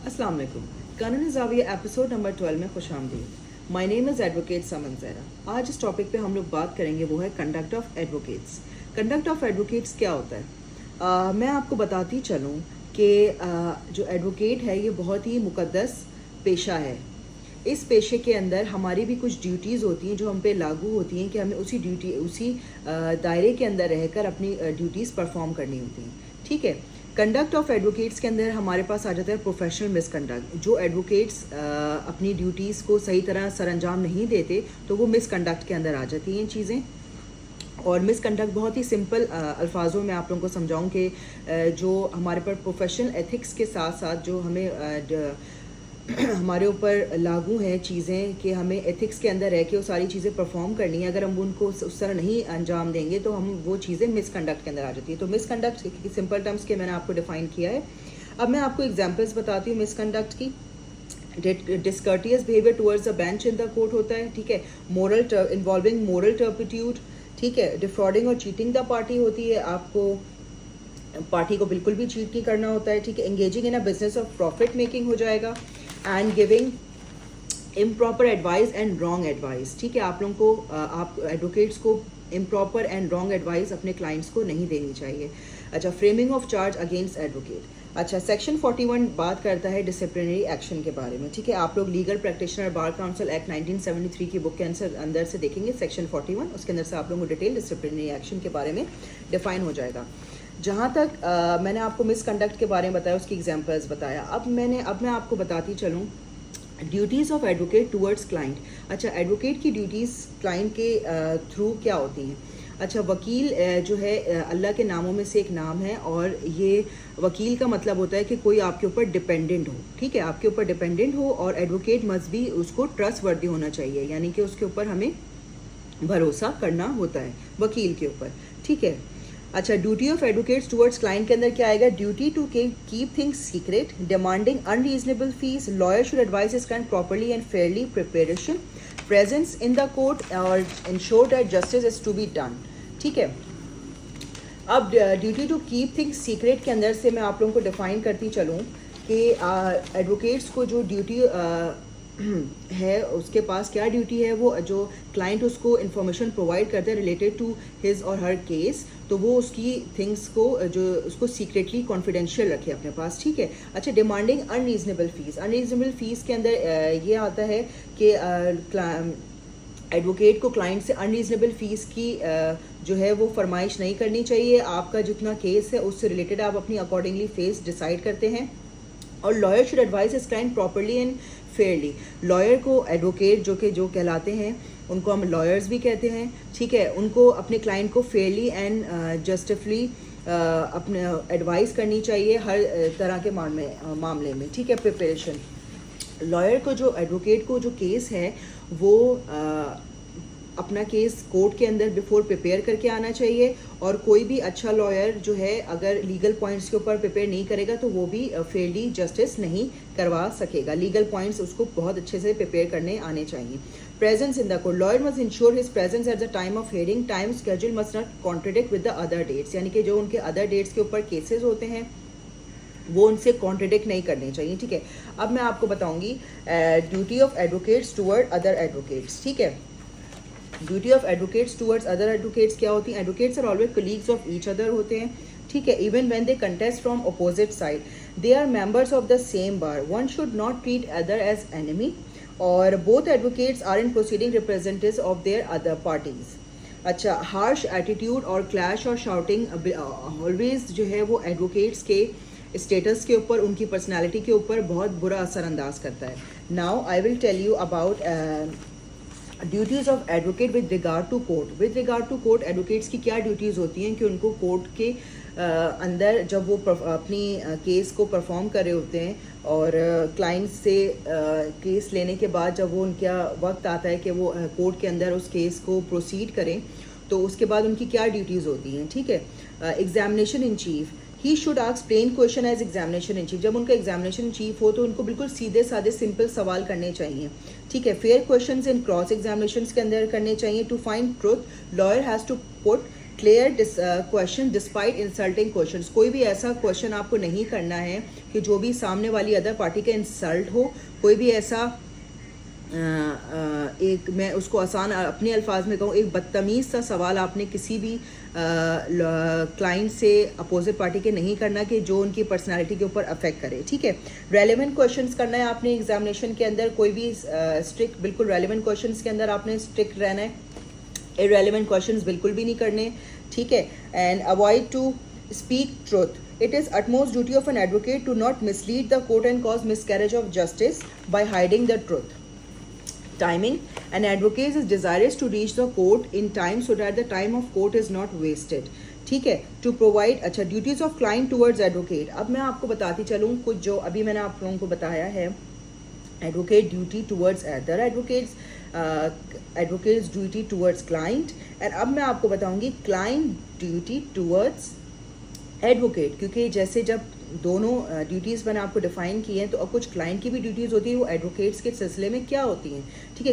अस्सलाम वालेकुम। कानूनी ज़ाविया एपिसोड नंबर 12 में खुश आमदीद। माई नेम इज़ एडवोकेट समन ज़हरा। आज इस टॉपिक पे हम लोग बात करेंगे वो है conduct of advocates. Conduct of advocates क्या होता है? मैं आपको बताती चलूँ कि जो एडवोकेट है ये बहुत ही मुकद्दस पेशा है। इस पेशे के अंदर हमारी भी कुछ ड्यूटीज़ होती हैं जो हम पे लागू होती हैं कि हमें उसी दायरे के अंदर रहकर अपनी ड्यूटीज़ परफॉर्म करनी होती हैं। ठीक है। कंडक्ट ऑफ एडवोकेट्स के अंदर हमारे पास आ जाता है प्रोफेशनल मिसकंडक्ट। जो एडवोकेट्स अपनी ड्यूटीज़ को सही तरह सर अंजाम नहीं देते तो वो मिसकंडक्ट के अंदर आ जाती हैं चीज़ें। और मिसकंडक्ट बहुत ही सिंपल अल्फाजों में आप लोगों को समझाऊं कि जो हमारे पर प्रोफेशनल एथिक्स के साथ साथ जो हमें हमारे ऊपर लागू हैं चीज़ें कि हमें एथिक्स के अंदर रह के वो सारी चीज़ें परफॉर्म करनी है। अगर हम उनको उस तरह नहीं अंजाम देंगे तो हम वो चीज़ें मिसकंडक्ट के अंदर आ जाती है। तो मिसकंडक्ट की सिंपल टर्म्स के मैंने आपको डिफाइन किया है। अब मैं आपको एग्जांपल्स बताती हूँ मिसकंडक्ट की। Discourteous behaviour towards the bench in the court होता है। ठीक है। Involving moral turpitude. ठीक है। डिफ्रॉडिंग और चीटिंग द पार्टी होती है। आपको पार्टी को बिल्कुल भी चीट नहीं करना होता है। ठीक है। Engaging in a business of profit making हो जाएगा। And giving improper advice and wrong advice. ठीक है। आप लोगों को आप एडवोकेट्स को इम्प्रॉपर एंड रॉन्ग एडवाइस अपने क्लाइंट्स को नहीं देनी चाहिए। अच्छा। Framing of charge against advocate. अच्छा। सेक्शन 41 बात करता है डिसिप्लिनरी एक्शन के बारे में। ठीक है। आप लोग legal practitioner bar council act 1973 की बुक के अंदर से देखेंगे सेक्शन 41। उसके अंदर से आप लोगों को डिटेल डिसिप्लिनरी एक्शन के बारे में डिफाइन हो जाएगा। जहाँ तक मैंने आपको मिसकंडक्ट के बारे में बताया, उसकी एग्जांपल्स बताया। अब मैं आपको बताती चलूँ duties of advocate towards client. अच्छा। एडवोकेट की ड्यूटीज़ क्लाइंट के थ्रू क्या होती हैं? अच्छा। वकील जो है अल्लाह के नामों में से एक नाम है और ये वकील का मतलब होता है कि कोई आपके ऊपर डिपेंडेंट हो। ठीक है। आपके ऊपर डिपेंडेंट हो और एडवोकेट मस्ट भी उसको ट्रस्ट वर्दी होना चाहिए, यानी कि उसके ऊपर हमें भरोसा करना होता है वकील के ऊपर। ठीक है। अच्छा। Duty of advocates towards client के अंदर क्या आएगा? Duty to keep things secret, demanding unreasonable fees, lawyer should advise his client properly and fairly, preparation, presence in the court और ensure that justice is to be done. ठीक है। अब duty to keep things secret के अंदर से मैं आप लोगों को डिफाइन करती चलूँ कि एडवोकेट्स को जो ड्यूटी है उसके पास क्या ड्यूटी है। वो जो क्लाइंट उसको इन्फॉर्मेशन प्रोवाइड करता है रिलेटेड टू हिज और हर केस, तो वो उसकी थिंग्स को जो उसको सीक्रेटली कॉन्फिडेंशियल रखे अपने पास। ठीक है। अच्छा। Demanding unreasonable fees. Unreasonable fees के अंदर ये आता है कि एडवोकेट को क्लाइंट से अनरीजनेबल फीस की जो है वो फरमाइश नहीं करनी चाहिए। आपका जितना केस है उससे रिलेटेड आप अपनी अकॉर्डिंगली फीस डिसाइड करते हैं। और lawyer should advise his client properly and Fairlie. Lawyer को एडवोकेट जो कहलाते हैं उनको हम लॉयर्स भी कहते हैं। ठीक है। उनको अपने क्लाइंट को फेयरली एंड जस्टिफली अपने एडवाइस करनी चाहिए हर तरह के मामले में। ठीक है। प्रिपरेशन। लॉयर को जो एडवोकेट को जो केस है वो अपना केस कोर्ट के अंदर बिफोर प्रिपेयर करके आना चाहिए। और कोई भी अच्छा लॉयर जो है अगर लीगल पॉइंट्स के ऊपर प्रिपेयर नहीं करेगा तो वो भी फेयरली जस्टिस नहीं करवा सकेगा। लीगल पॉइंट्स उसको बहुत अच्छे से प्रिपेयर करने आने चाहिए। Presence in the court. Lawyer must ensure his presence at the time of hearing. Time schedule must not contradict with the other dates, यानी कि जो उनके अदर डेट्स के ऊपर केसेस होते हैं वो उनसे कॉन्ट्रडिक्ट नहीं करने चाहिए। ठीक है। अब मैं आपको बताऊंगी duty of advocates toward other advocates. ठीक है। Duty of advocates towards other advocates क्या होती हैं? Advocates are always colleagues of each other होते हैं। ठीक है। Even when they contest from opposite side they are members of the same bar. One should not treat other as enemy और both advocates are in proceeding representatives of their other parties. अच्छा। Harsh attitude और clash और shouting always जो है वो advocates के status के ऊपर, उनकी पर्सनैलिटी के ऊपर बहुत बुरा असरअंदाज करता है। Now I will tell you about duties of advocate with regard to court. With regard to court advocates की क्या ड्यूटीज़ होती हैं कि उनको कोर्ट के अंदर जब वो अपनी केस को परफॉर्म कर रहे होते हैं और क्लाइंट से केस लेने के बाद जब वो उनका वक्त आता है कि वो कोर्ट के अंदर उस केस को प्रोसीड करें तो उसके बाद उनकी क्या ड्यूटीज़ होती हैं। ठीक है। Examination in chief. He should ask plain question as examination in chief. जब उनका एग्जामिनेशन इन चीफ हो तो उनको बिल्कुल सीधे साधे सिंपल सवाल करने चाहिए। ठीक है। Fair questions in cross examinations के अंदर करने चाहिए। To find truth lawyer has to put clear question despite insulting questions, कोई भी ऐसा क्वेश्चन आपको नहीं करना है कि जो भी सामने वाली अदर पार्टी का इंसल्ट हो। कोई भी ऐसा एक, मैं उसको आसान अपने अल्फाज में कहूँ, एक बदतमीज़ सा सवाल आपने किसी भी क्लाइंट से अपोजिट पार्टी के नहीं करना कि जो उनकी पर्सनालिटी के ऊपर अफेक्ट करे। ठीक है, रेलेवेंट क्वेश्चंस करना है आपने एग्जामिनेशन के अंदर, कोई भी स्ट्रिक्ट, बिल्कुल रेलेवेंट क्वेश्चंस के अंदर आपने स्ट्रिक्ट रहना है, इररेलेवेंट क्वेश्चंस बिल्कुल भी नहीं करने। ठीक है, and avoid to speak truth. It is utmost duty of an advocate to not mislead the court and cause miscarriage of justice by hiding the truth. Timing. An advocate is desirous to reach the court in time so that the time of court is not wasted. ठीक है, to provide, अच्छा, duties of client towards advocate. अब मैं आपको बताती चलूँ कुछ जो अभी मैंने आप लोगों को बताया है। Advocate duty towards other advocates, advocates duty towards client, and अब मैं आपको बताऊंगी क्लाइंट ड्यूटी टूवर्ड्स एडवोकेट, क्योंकि जैसे जब दोनों ड्यूटीज़ मैंने आपको डिफाइन की हैं, तो अब कुछ क्लाइंट की भी ड्यूटीज़ होती है, वो एडवोकेट्स के सिलसिले में क्या होती हैं। ठीक है,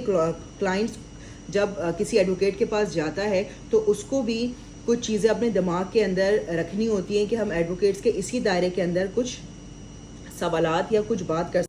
क्लाइंट्स जब किसी एडवोकेट के पास जाता है तो उसको भी कुछ चीज़ें अपने दिमाग के अंदर रखनी होती हैं कि हम एडवोकेट्स के इसी दायरे के अंदर कुछ सवालात या कुछ बात कर